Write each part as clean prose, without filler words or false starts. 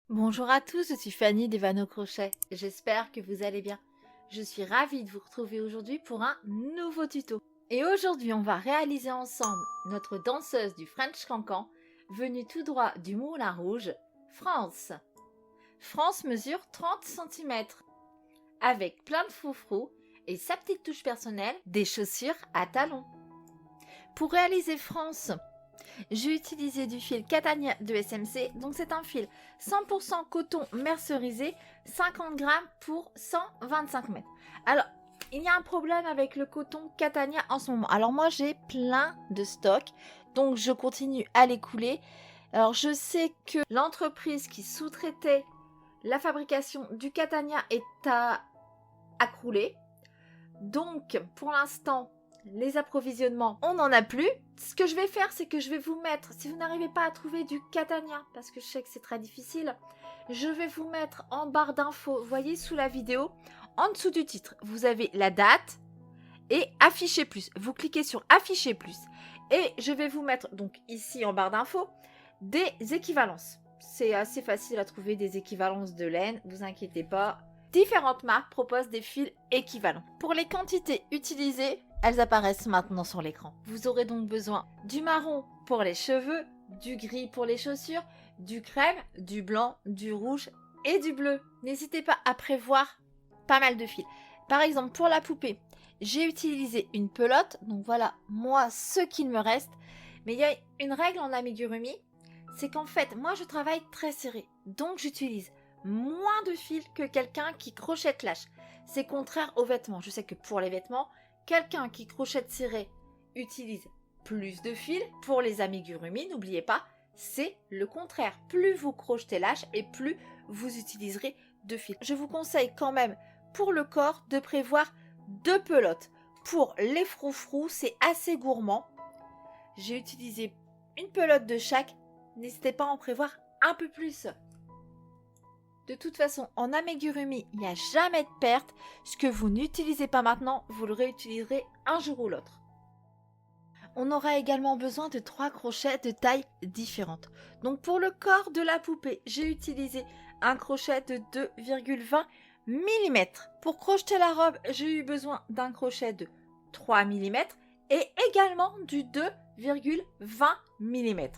Bonjour à tous, je suis Fanny d'Evano Crochet. J'espère que vous allez bien. Je suis ravie de vous retrouver aujourd'hui pour un nouveau tuto. Et aujourd'hui, on va réaliser ensemble notre danseuse du French Cancan, venue tout droit du Moulin Rouge, France. France mesure 30 cm, avec plein de froufrous et sa petite touche personnelle, des chaussures à talons. Pour réaliser France, j'ai utilisé du fil Catania de SMC, donc c'est un fil 100% coton mercerisé, 50 grammes pour 125 mètres. Alors, il y a un problème avec le coton Catania en ce moment. Alors moi, j'ai plein de stock, donc je continue à les couler. Alors, je sais que l'entreprise qui sous-traitait la fabrication du Catania est à crouler. Donc, pour l'instant, les approvisionnements, on n'en a plus. Ce que je vais faire, c'est que je vais vous mettre, si vous n'arrivez pas à trouver du Catania, parce que je sais que c'est très difficile, je vais vous mettre en barre d'infos, vous voyez sous la vidéo, en dessous du titre, vous avez la date et afficher plus. Vous cliquez sur afficher plus et je vais vous mettre donc ici en barre d'infos des équivalences. C'est assez facile à trouver des équivalences de laine, vous inquiétez pas. Différentes marques proposent des fils équivalents. Pour les quantités utilisées, elles apparaissent maintenant sur l'écran. Vous aurez donc besoin du marron pour les cheveux, du gris pour les chaussures, du crème, du blanc, du rouge et du bleu. N'hésitez pas à prévoir pas mal de fils. Par exemple, pour la poupée, j'ai utilisé une pelote. Donc voilà, moi, ce qu'il me reste. Mais il y a une règle en amigurumi, c'est qu'en fait, moi, je travaille très serré. Donc, j'utilise moins de fils que quelqu'un qui crochette lâche. C'est contraire aux vêtements. Je sais que pour les vêtements, quelqu'un qui crochette serré utilise plus de fils. Pour les amigurumi, n'oubliez pas, c'est le contraire. Plus vous crochetez lâche et plus vous utiliserez de fils. Je vous conseille quand même, pour le corps, de prévoir 2 pelotes. Pour les froufrous, c'est assez gourmand. J'ai utilisé une pelote de chaque. N'hésitez pas à en prévoir un peu plus. De toute façon, en amigurumi, il n'y a jamais de perte. Ce que vous n'utilisez pas maintenant, vous le réutiliserez un jour ou l'autre. On aura également besoin de 3 crochets de taille différentes. Donc pour le corps de la poupée, j'ai utilisé un crochet de 2,20 mm. Pour crocheter la robe, j'ai eu besoin d'un crochet de 3 mm et également du 2,20 mm.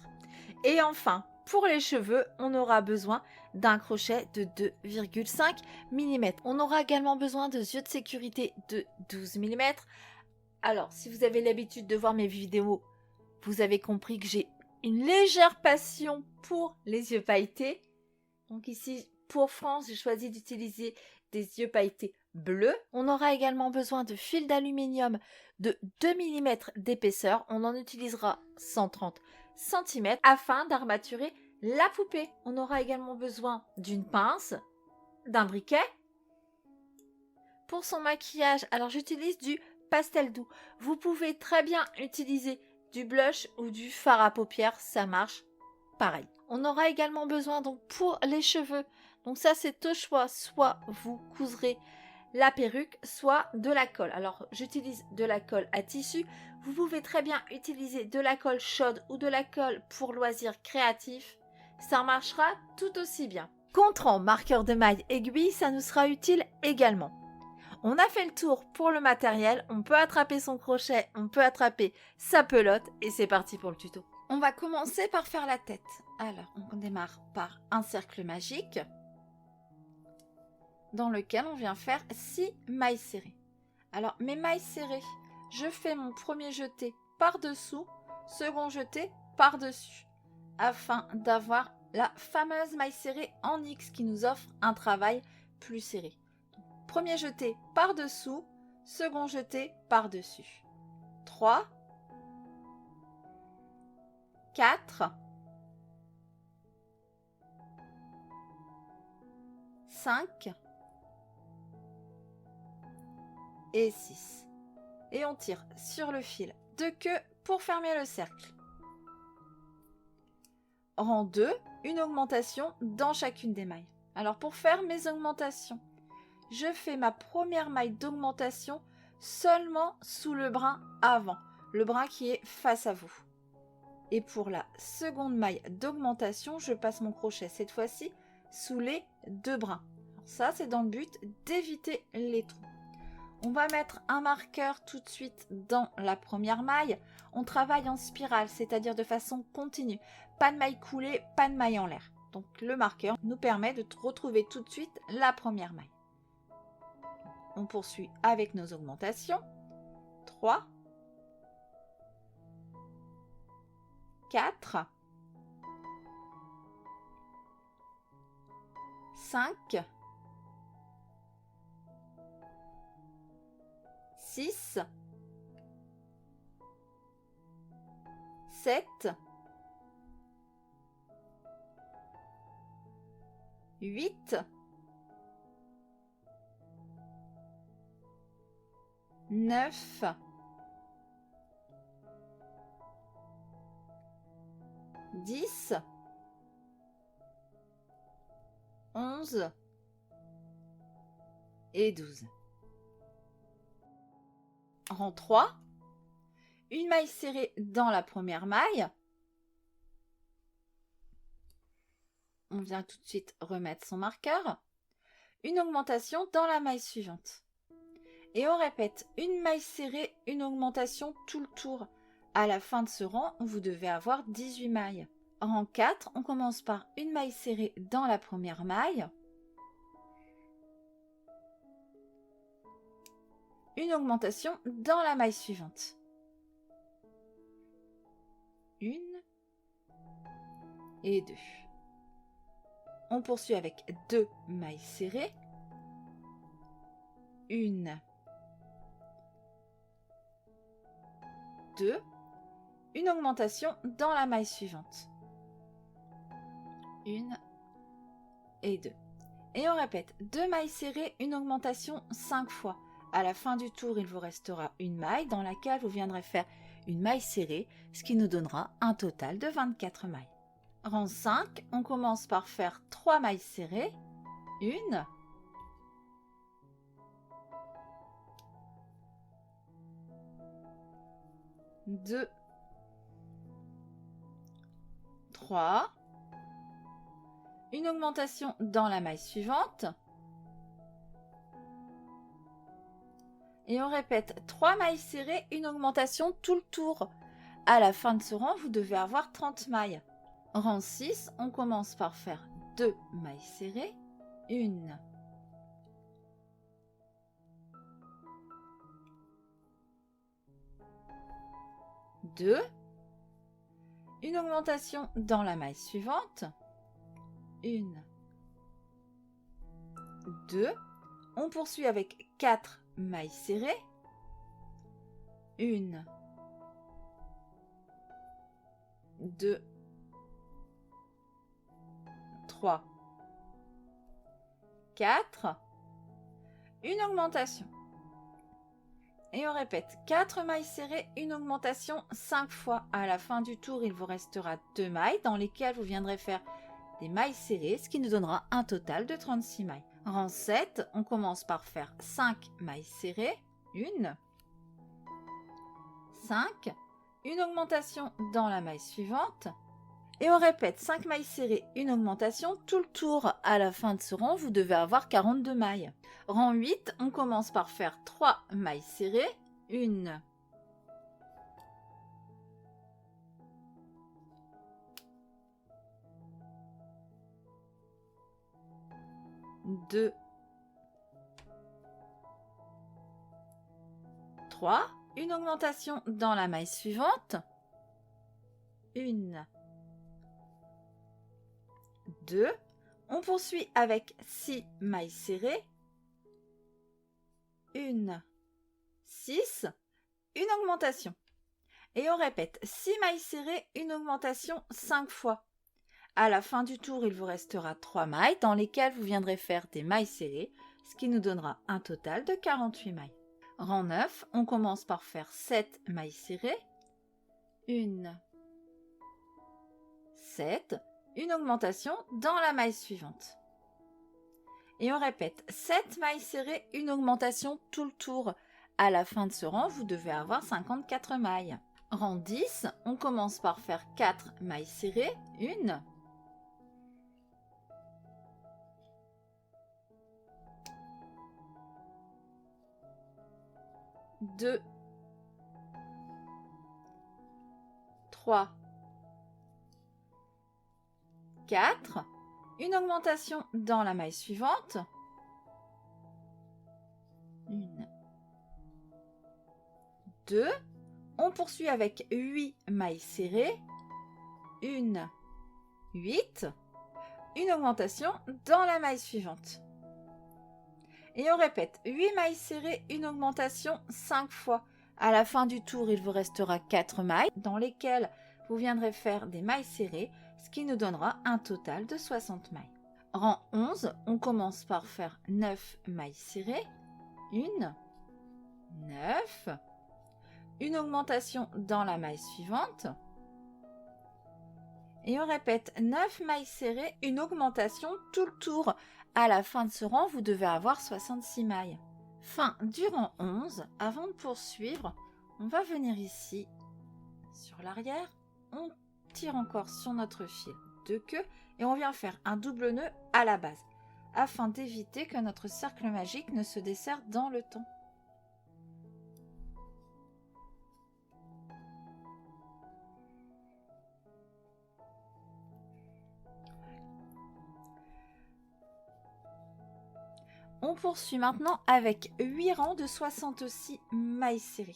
Et enfin, pour les cheveux, on aura besoin d'un crochet de 2,5 mm. On aura également besoin de yeux de sécurité de 12 mm. Alors, si vous avez l'habitude de voir mes vidéos, vous avez compris que j'ai une légère passion pour les yeux pailletés. Donc ici, pour France, j'ai choisi d'utiliser des yeux pailletés bleus. On aura également besoin de fils d'aluminium de 2 mm d'épaisseur. On en utilisera 130 cm afin d'armaturer la poupée. On aura également besoin d'une pince, d'un briquet. Pour son maquillage, alors j'utilise du pastel doux. Vous pouvez très bien utiliser du blush ou du fard à paupières, ça marche pareil. On aura également besoin donc pour les cheveux, donc ça c'est au choix, soit vous couserez la perruque, soit de la colle. Alors j'utilise de la colle à tissu. Vous pouvez très bien utiliser de la colle chaude ou de la colle pour loisirs créatifs. Ça marchera tout aussi bien. Contrant, marqueur de maille, aiguille, ça nous sera utile également. On a fait le tour pour le matériel, on peut attraper son crochet, on peut attraper sa pelote et c'est parti pour le tuto. On va commencer par faire la tête. Alors, on démarre par un cercle magique dans lequel on vient faire 6 mailles serrées. Alors, mes mailles serrées, je fais mon premier jeté par-dessous, second jeté par-dessus, afin d'avoir la fameuse maille serrée en X qui nous offre un travail plus serré. Premier jeté par-dessous, second jeté par-dessus. 3, 4, 5 et 6. Et on tire sur le fil de queue pour fermer le cercle. Rang 2, une augmentation dans chacune des mailles. Alors pour faire mes augmentations, je fais ma première maille d'augmentation seulement sous le brin avant, le brin qui est face à vous. Et pour la seconde maille d'augmentation, je passe mon crochet cette fois-ci sous les 2 brins. Alors ça, c'est dans le but d'éviter les trous. On va mettre un marqueur tout de suite dans la première maille. On travaille en spirale, c'est-à-dire de façon continue. Pas de maille coulée, pas de maille en l'air. Donc le marqueur nous permet de retrouver tout de suite la première maille. On poursuit avec nos augmentations. 3, 4, 5, 6, 7, 8, 9, 10, 11 et 12. Rang 3, une maille serrée dans la première maille. On vient tout de suite remettre son marqueur. Une augmentation dans la maille suivante. Et on répète une maille serrée, une augmentation tout le tour. À la fin de ce rang, vous devez avoir 18 mailles. Rang 4, on commence par une maille serrée dans la première maille. Une augmentation dans la maille suivante. Une et 2. On poursuit avec 2 mailles serrées. Une, 2. Une augmentation dans la maille suivante. Une et 2. Et on répète 2 mailles serrées, une augmentation 5 fois. À la fin du tour, il vous restera une maille dans laquelle vous viendrez faire une maille serrée, ce qui nous donnera un total de 24 mailles. Rang 5, on commence par faire 3 mailles serrées. Une, 2, 3. Une augmentation dans la maille suivante. Et on répète 3 mailles serrées, une augmentation tout le tour. À la fin de ce rang, vous devez avoir 30 mailles. Rang 6, on commence par faire 2 mailles serrées. Une, 2. Une augmentation dans la maille suivante. Une, 2. On poursuit avec 4 mailles serrées. Une, 2, 3, 4. Une augmentation. Et on répète 4 mailles serrées, une augmentation 5 fois. À la fin du tour, il vous restera 2 mailles dans lesquelles vous viendrez faire des mailles serrées, ce qui nous donnera un total de 36 mailles. Rang 7, on commence par faire 5 mailles serrées. Une, 5. Une augmentation dans la maille suivante. Et on répète 5 mailles serrées, une augmentation tout le tour. À la fin de ce rang, vous devez avoir 42 mailles. Rang 8, on commence par faire 3 mailles serrées. Une, 2, 3. Une augmentation dans la maille suivante. Une, 2. On poursuit avec 6 mailles serrées. Une, 6. Une augmentation. Et on répète 6 mailles serrées, une augmentation 5 fois. À la fin du tour, il vous restera 3 mailles dans lesquelles vous viendrez faire des mailles serrées, ce qui nous donnera un total de 48 mailles. Rang 9, on commence par faire 7 mailles serrées. Une, 7. Une augmentation dans la maille suivante. Et on répète 7 mailles serrées, une augmentation tout le tour. À la fin de ce rang, vous devez avoir 54 mailles. Rang 10, on commence par faire 4 mailles serrées. Une, 2, 3, 4. Une augmentation dans la maille suivante. 1, 2. On poursuit avec 8 mailles serrées. 1, 8. Une augmentation dans la maille suivante. Et on répète 8 mailles serrées, une augmentation 5 fois. À la fin du tour, il vous restera 4 mailles dans lesquelles vous viendrez faire des mailles serrées, ce qui nous donnera un total de 60 mailles. Rang 11, on commence par faire 9 mailles serrées. 1, 9. Une augmentation dans la maille suivante. Et on répète 9 mailles serrées, une augmentation tout le tour. À la fin de ce rang, vous devez avoir 66 mailles. Fin du rang 11. Avant de poursuivre, on va venir ici sur l'arrière. On tire encore sur notre fil de queue et on vient faire un double nœud à la base afin d'éviter que notre cercle magique ne se desserre dans le temps. On poursuit maintenant avec 8 rangs de 66 mailles serrées.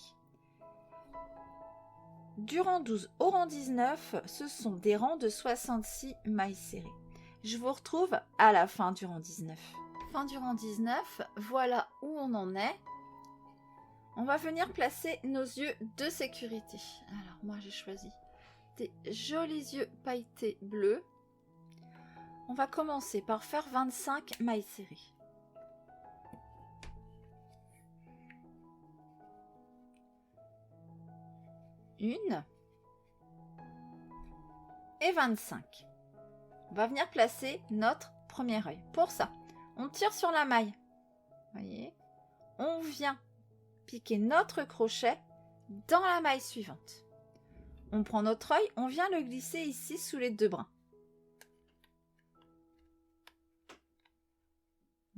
Du rang 12 au rang 19, ce sont des rangs de 66 mailles serrées. Je vous retrouve à la fin du rang 19. Fin du rang 19, voilà où on en est. On va venir placer nos yeux de sécurité. Alors moi j'ai choisi des jolis yeux pailletés bleus. On va commencer par faire 25 mailles serrées. 1 et 25. On va venir placer notre premier œil. Pour ça, on tire sur la maille. Voyez, on vient piquer notre crochet dans la maille suivante. On prend notre œil, on vient le glisser ici sous les deux brins.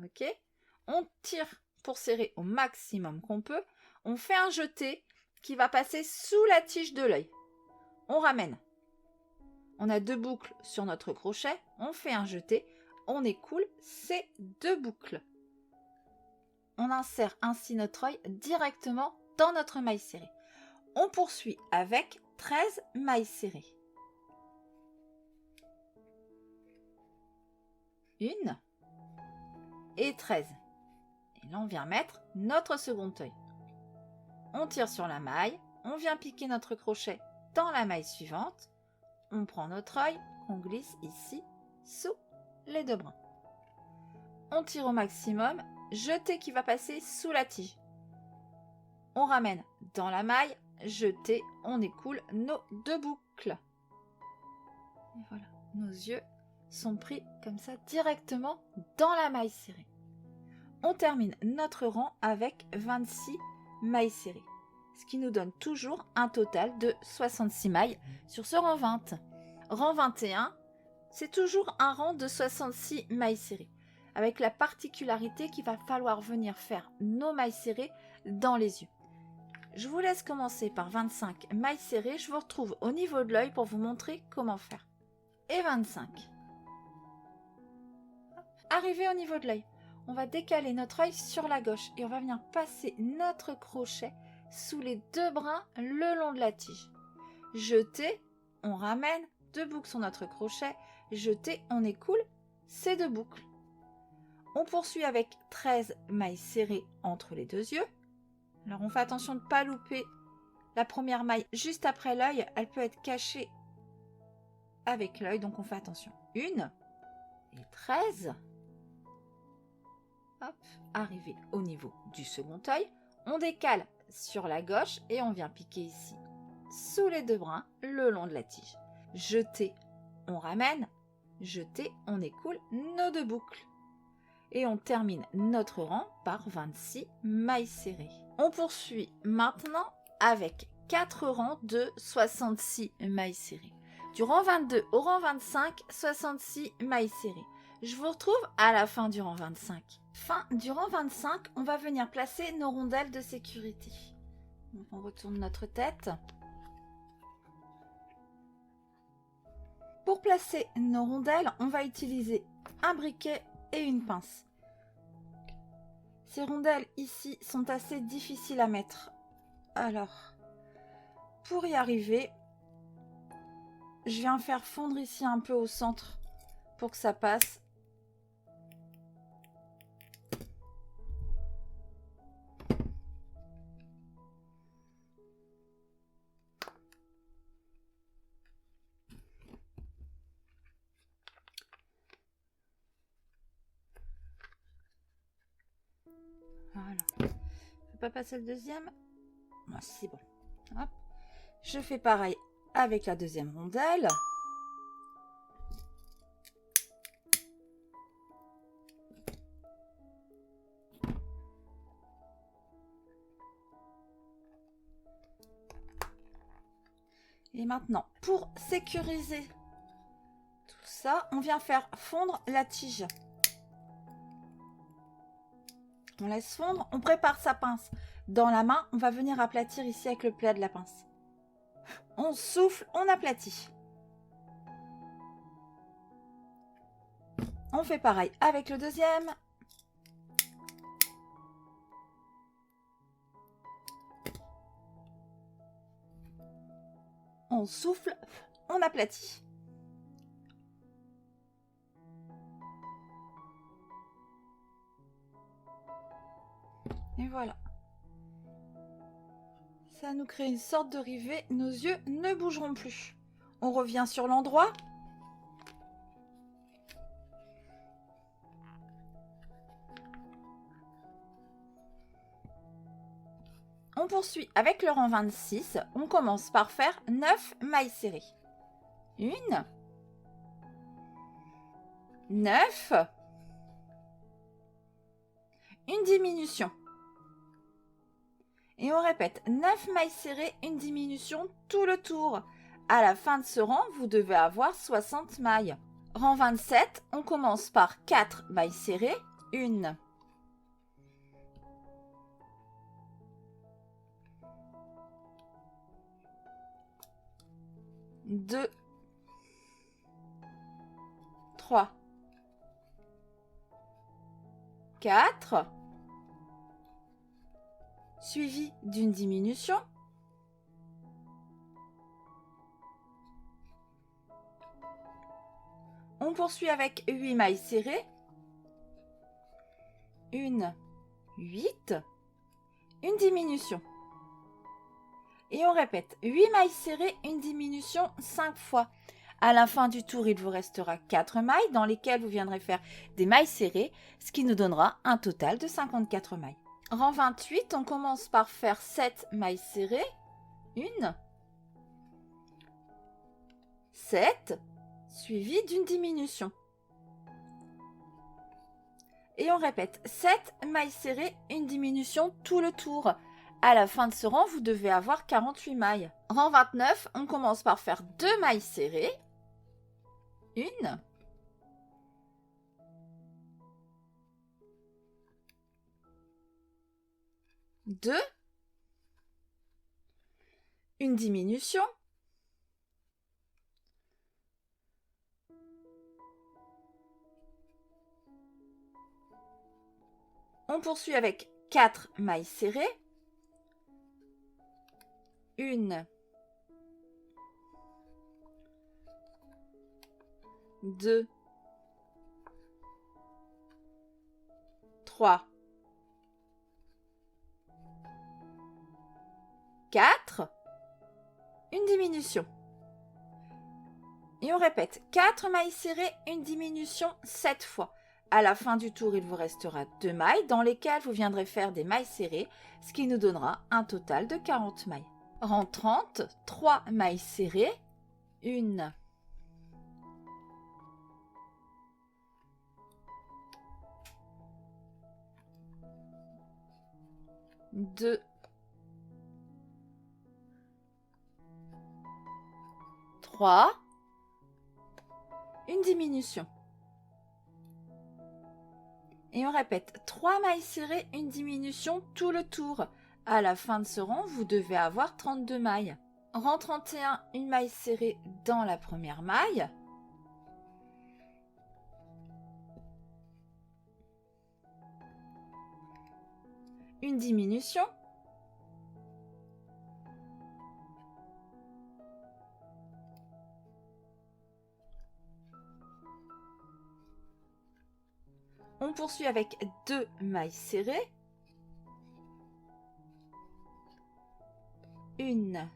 Ok, on tire pour serrer au maximum qu'on peut. On fait un jeté qui va passer sous la tige de l'œil. On ramène. On a 2 boucles sur notre crochet. On fait un jeté. On écoule ces 2 boucles. On insère ainsi notre œil directement dans notre maille serrée. On poursuit avec 13 mailles serrées. 1 et 13. Et là, on vient mettre notre second œil. On tire sur la maille, on vient piquer notre crochet dans la maille suivante. On prend notre œil, on glisse ici sous les 2 brins. On tire au maximum, jeté qui va passer sous la tige. On ramène dans la maille, jeté, on écoule nos 2 boucles. Et voilà, nos yeux sont pris comme ça directement dans la maille serrée. On termine notre rang avec 26 mailles serrées, ce qui nous donne toujours un total de 66 mailles sur ce rang 20. Rang 21, c'est toujours un rang de 66 mailles serrées, avec la particularité qu'il va falloir venir faire nos mailles serrées dans les yeux. Je vous laisse commencer par 25 mailles serrées, je vous retrouve au niveau de l'œil pour vous montrer comment faire. Et 25. Arrivé au niveau de l'œil, on va décaler notre œil sur la gauche et on va venir passer notre crochet sous les 2 brins le long de la tige. Jeté, on ramène 2 boucles sur notre crochet, jeté, on écoule ces 2 boucles. On poursuit avec 13 mailles serrées entre les 2 yeux. Alors on fait attention de ne pas louper la première maille juste après l'œil, elle peut être cachée avec l'œil, donc on fait attention. 1 et 13. Hop, arrivé au niveau du second œil, on décale sur la gauche et on vient piquer ici sous les 2 brins le long de la tige. Jeté, on ramène, jeté, on écoule nos 2 boucles. Et on termine notre rang par 26 mailles serrées. On poursuit maintenant avec 4 rangs de 66 mailles serrées. Du rang 22 au rang 25, 66 mailles serrées. Je vous retrouve à la fin du rang 25. Fin du rang 25, on va venir placer nos rondelles de sécurité. On retourne notre tête. Pour placer nos rondelles, on va utiliser un briquet et une pince. Ces rondelles ici sont assez difficiles à mettre. Alors, pour y arriver, je viens faire fondre ici un peu au centre pour que ça passe. Voilà. Je ne peux pas passer le deuxième. Ah, c'est bon. Hop. Je fais pareil avec la deuxième rondelle. Et maintenant, pour sécuriser tout ça, on vient faire fondre la tige. On laisse fondre, on prépare sa pince. Dans la main, on va venir aplatir ici avec le plat de la pince. On souffle, on aplatit. On fait pareil avec le deuxième. On souffle, on aplatit. Et voilà. Ça nous crée une sorte de rivet. Nos yeux ne bougeront plus. On revient sur l'endroit. On poursuit avec le rang 26. On commence par faire 9 mailles serrées. 1, 9, une diminution. Et on répète 9 mailles serrées, une diminution tout le tour. À la fin de ce rang, vous devez avoir 60 mailles. Rang 27, on commence par 4 mailles serrées. 1, 2, 3, 4, suivi d'une diminution. On poursuit avec 8 mailles serrées. 1, 8, une diminution. Et on répète 8 mailles serrées, une diminution 5 fois. À la fin du tour, il vous restera 4 mailles dans lesquelles vous viendrez faire des mailles serrées, ce qui nous donnera un total de 54 mailles. Rang 28, on commence par faire 7 mailles serrées. 1, 7, suivi d'une diminution. Et on répète 7 mailles serrées, une diminution tout le tour. À la fin de ce rang, vous devez avoir 48 mailles. Rang 29, on commence par faire 2 mailles serrées. 1, 2, une diminution. On poursuit avec 4 mailles serrées. 1, 2, 3, 4, une diminution. Et on répète 4 mailles serrées, une diminution 7 fois. À la fin du tour, il vous restera 2 mailles dans lesquelles vous viendrez faire des mailles serrées, ce qui nous donnera un total de 40 mailles. Rang 30, 3 mailles serrées. 1, 2, 3, une diminution. Et on répète 3 mailles serrées, une diminution tout le tour. À la fin de ce rang, vous devez avoir 32 mailles. Rang 31, une maille serrée dans la première maille. Une diminution. On poursuit avec 2 mailles serrées. Une,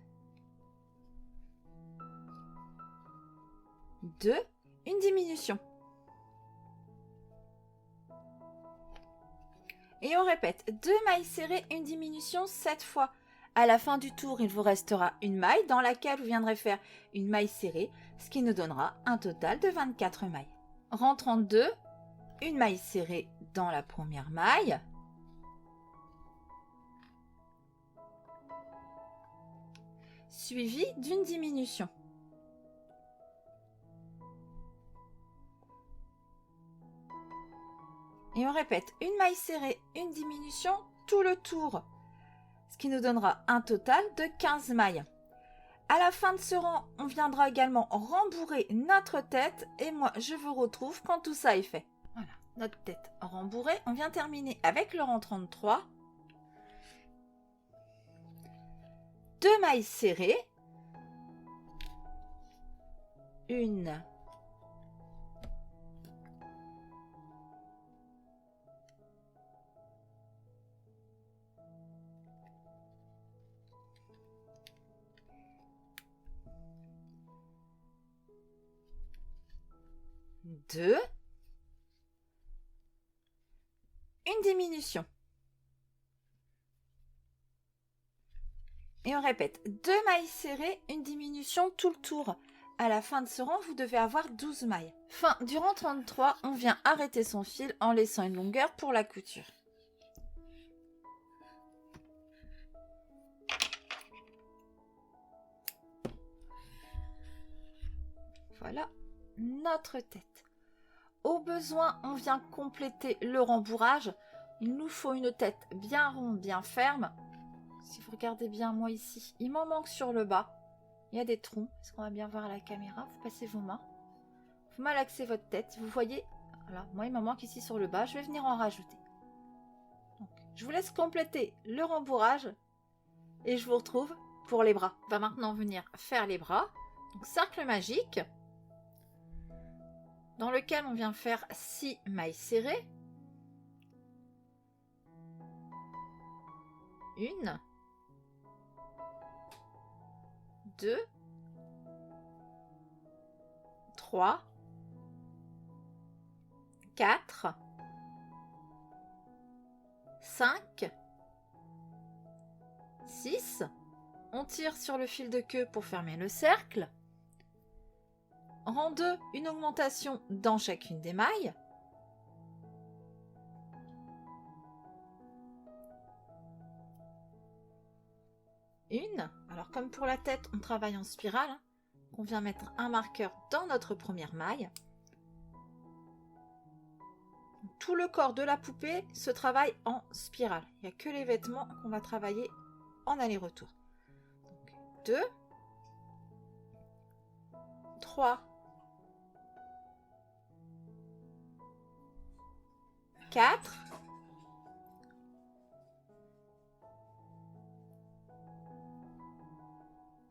2, une diminution. Et on répète, 2 mailles serrées, une diminution 7 fois. À la fin du tour, il vous restera une maille dans laquelle vous viendrez faire une maille serrée, ce qui nous donnera un total de 24 mailles. Rang 32, une maille serrée dans la première maille. Suivi d'une diminution. Et on répète, une maille serrée, une diminution, tout le tour. Ce qui nous donnera un total de 15 mailles. À la fin de ce rang, on viendra également rembourrer notre tête. Et moi, je vous retrouve quand tout ça est fait. Voilà, notre tête rembourrée. On vient terminer avec le rang 33. 2 mailles serrées. Une. Deux. Une diminution. Et on répète, 2 mailles serrées, une diminution tout le tour. À la fin de ce rang, vous devez avoir 12 mailles. Fin du rang 33, on vient arrêter son fil en laissant une longueur pour la couture. Voilà notre tête. Au besoin, on vient compléter le rembourrage. Il nous faut une tête bien ronde, bien ferme. Si vous regardez bien, moi ici, il m'en manque sur le bas. Il y a des trous. Est-ce qu'on va bien voir à la caméra? Vous passez vos mains. Vous malaxez votre tête. Vous voyez, voilà, moi il m'en manque ici sur le bas. Je vais venir en rajouter. Donc, je vous laisse compléter le rembourrage et je vous retrouve pour les bras. On va maintenant venir faire les bras. Donc, cercle magique dans lequel on vient faire 6 mailles serrées. Une, 2, 3, 4, 5, 6. On tire sur le fil de queue pour fermer le cercle. Rang 2, une augmentation dans chacune des mailles. Une. Alors comme pour la tête, on travaille en spirale. On vient mettre un marqueur dans notre première maille. Tout le corps de la poupée se travaille en spirale. Il n'y a que les vêtements qu'on va travailler en aller-retour. 2, 3, 4,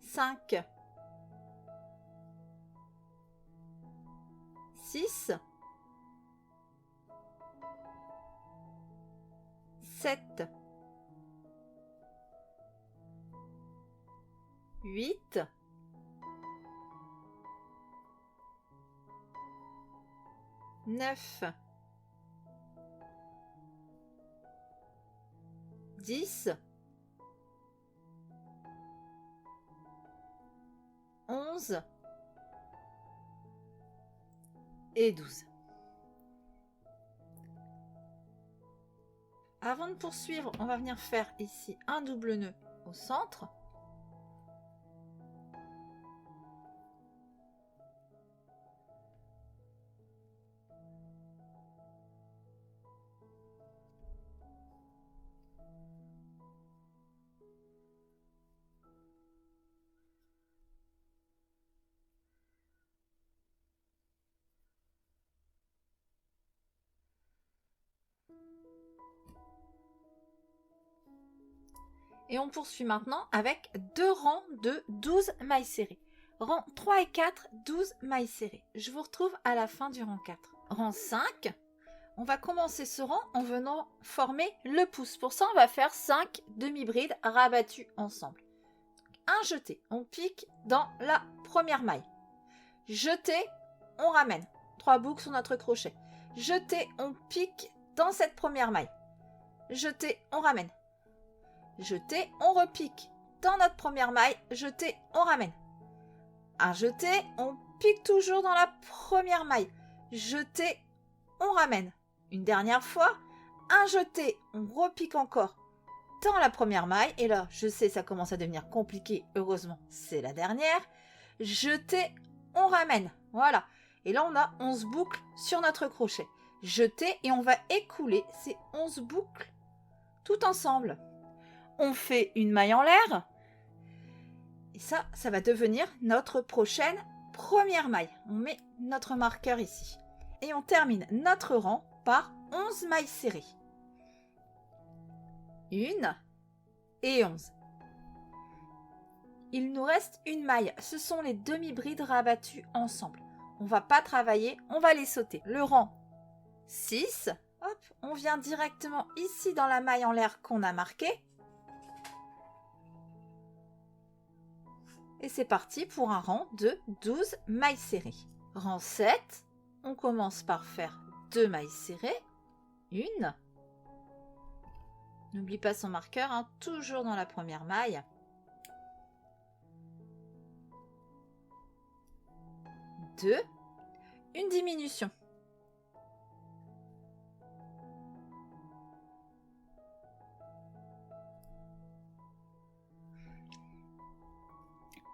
5, 6, 7, 8, 9, 10, 11 et 12. Avant de poursuivre, on va venir faire ici un double nœud au centre. Et on poursuit maintenant avec 2 rangs de 12 mailles serrées. Rang 3 et 4, 12 mailles serrées. Je vous retrouve à la fin du rang 4. Rang 5, on va commencer ce rang en venant former le pouce. Pour ça, on va faire 5 demi-brides rabattus ensemble. Un jeté, on pique dans la première maille. Jeté, on ramène. 3 boucles sur notre crochet. Jeté, on pique dans cette première maille. Jeté, on ramène. Jeté, on repique dans notre première maille. Jeté, on ramène. Un jeté, on pique toujours dans la première maille. Jeté, on ramène. Une dernière fois, un jeté, on repique encore dans la première maille. Et là, je sais, ça commence à devenir compliqué. Heureusement, c'est la dernière. Jeté, on ramène. Voilà. Et là, on a 11 boucles sur notre crochet. Jeté et on va écouler ces 11 boucles tout ensemble. On fait une maille en l'air. Et ça va devenir notre prochaine première maille. On met notre marqueur ici. Et on termine notre rang par 11 mailles serrées. 1 et 11. Il nous reste une maille. Ce sont les demi-brides rabattues ensemble. On ne va pas travailler, on va les sauter. Le rang 6. Hop, on vient directement ici dans la maille en l'air qu'on a marquée. Et c'est parti pour un rang de 12 mailles serrées. Rang 7, on commence par faire 2 mailles serrées. 1. N'oublie pas son marqueur, hein, toujours dans la première maille. 2. Une diminution.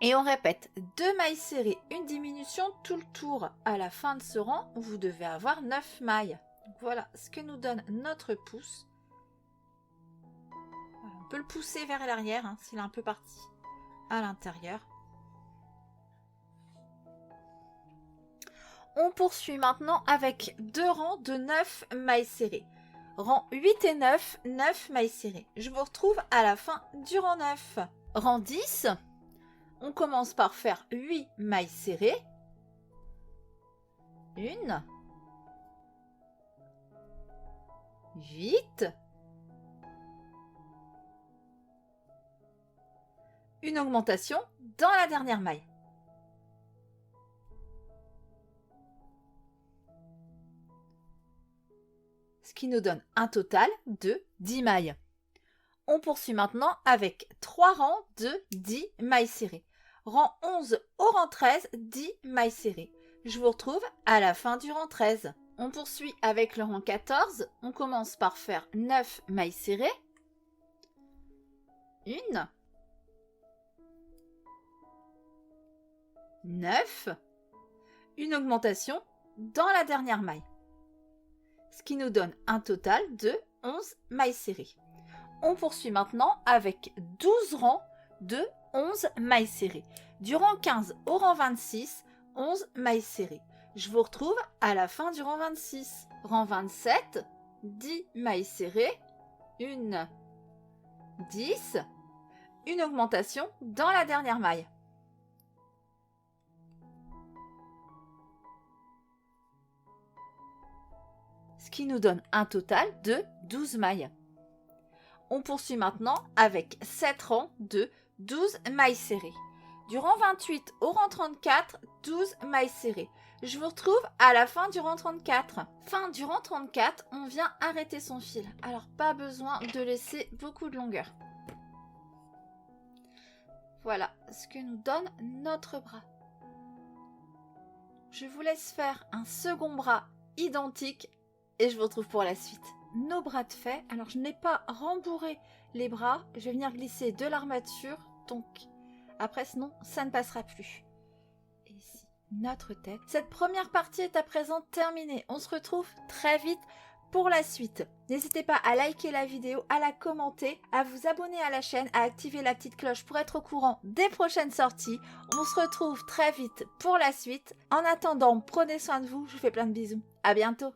Et on répète 2 mailles serrées, une diminution tout le tour. À la fin de ce rang, vous devez avoir 9 mailles. Donc voilà ce que nous donne notre pouce. Voilà, on peut le pousser vers l'arrière hein, s'il est un peu parti à l'intérieur. On poursuit maintenant avec 2 rangs de 9 mailles serrées. Rang 8 et 9, 9 mailles serrées. Je vous retrouve à la fin du rang 9. Rang 10, on commence par faire 8 mailles serrées. 1, 8, une augmentation dans la dernière maille. Ce qui nous donne un total de 10 mailles. On poursuit maintenant avec 3 rangs de 10 mailles serrées. Rang 11 au rang 13, 10 mailles serrées. Je vous retrouve à la fin du rang 13. On poursuit avec le rang 14. On commence par faire 9 mailles serrées. 1, 9, une augmentation dans la dernière maille. Ce qui nous donne un total de 11 mailles serrées. On poursuit maintenant avec 12 rangs de 11 mailles serrées. Du rang 15 au rang 26, 11 mailles serrées. Je vous retrouve à la fin du rang 26. Rang 27, 10 mailles serrées. 1, 10, une augmentation dans la dernière maille. Ce qui nous donne un total de 12 mailles. On poursuit maintenant avec 7 rangs de 12 mailles serrées. Du rang 28 au rang 34, 12 mailles serrées. Je vous retrouve à la fin du rang 34. Fin du rang 34, on vient arrêter son fil. Alors pas besoin de laisser beaucoup de longueur. Voilà ce que nous donne notre bras. Je vous laisse faire un second bras identique et je vous retrouve pour la suite. Nos bras de fait. Alors je n'ai pas rembourré les bras. Je vais venir glisser de l'armature. Donc après sinon ça ne passera plus. Et ici notre tête. Cette première partie est à présent terminée. On se retrouve très vite pour la suite. N'hésitez pas à liker la vidéo, à la commenter, à vous abonner à la chaîne, à activer la petite cloche pour être au courant des prochaines sorties. On se retrouve très vite pour la suite. En attendant, prenez soin de vous. Je vous fais plein de bisous. À bientôt.